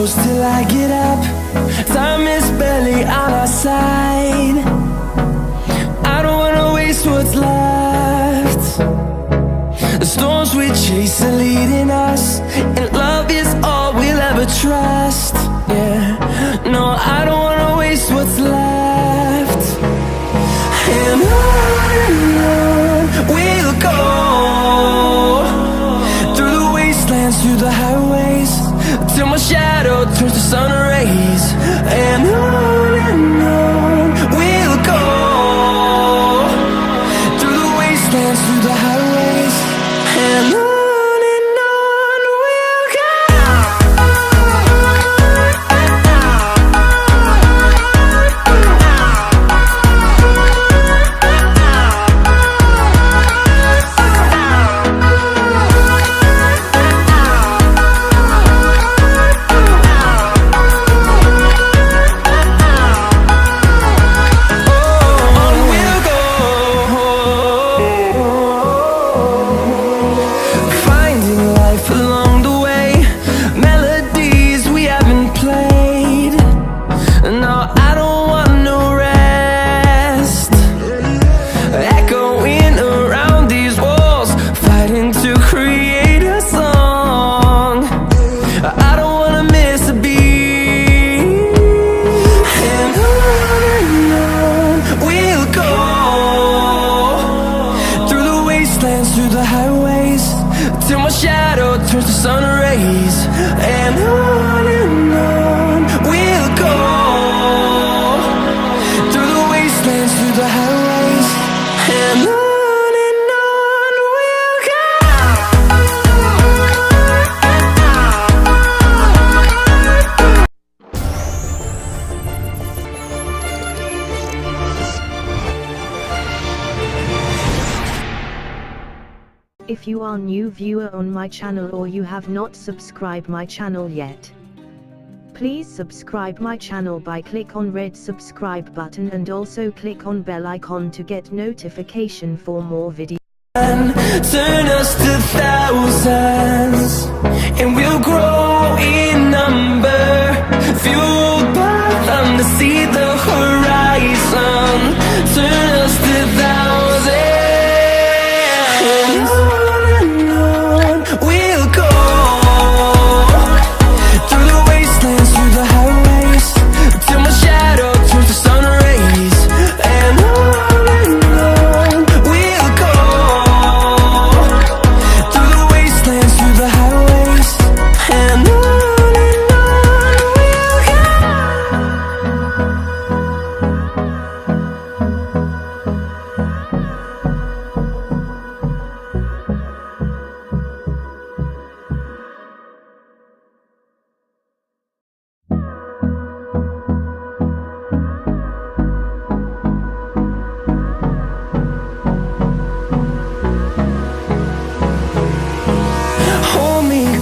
close till I get up. Time is barely on our side. I don't wanna waste what's left. The storms we chase are leading us, and love is all we'll ever trust. Yeah, no, I don't wanna waste what's left. And on we'll go, through the wastelands, through the highways, till my shadow turns to sun rays. And on we'll go, through the wastelands, through the highways, and on we'll go. Through the highways, till my shadow turns to sun rays. And on we'll go, through the wastelands, through the highways, and on we'll go. If you are new viewer on my channel or you have not subscribed my channel yet, please subscribe my channel by click on red subscribe button and also click on bell icon to get notification for more videos. Turn us to thousands, and we'll grow in number, fueled by them to see the horizon. Turn us to thousands. We'll go, through the wastelands, through the highways, till my shadow turns to sun rays. And on we'll go, through the wastelands, through the highways, and on we'll go.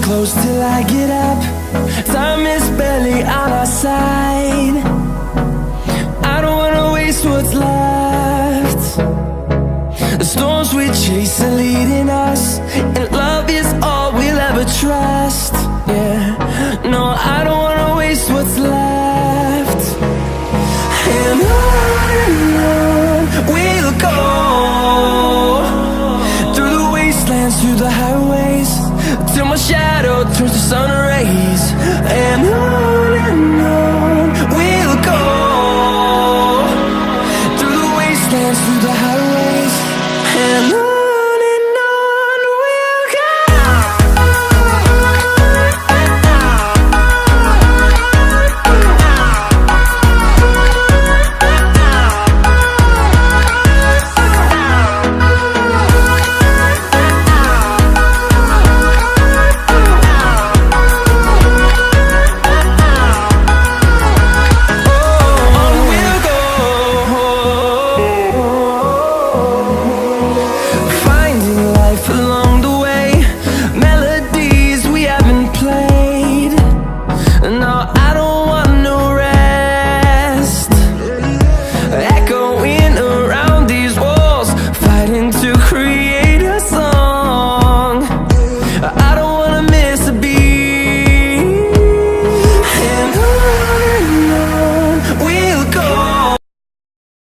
Close till I get up. Time is barely on our side. I don't wanna waste what's left. The storms we chase are leading us, and love is all we'll ever trust. Yeah, no, I don't wanna waste what's left.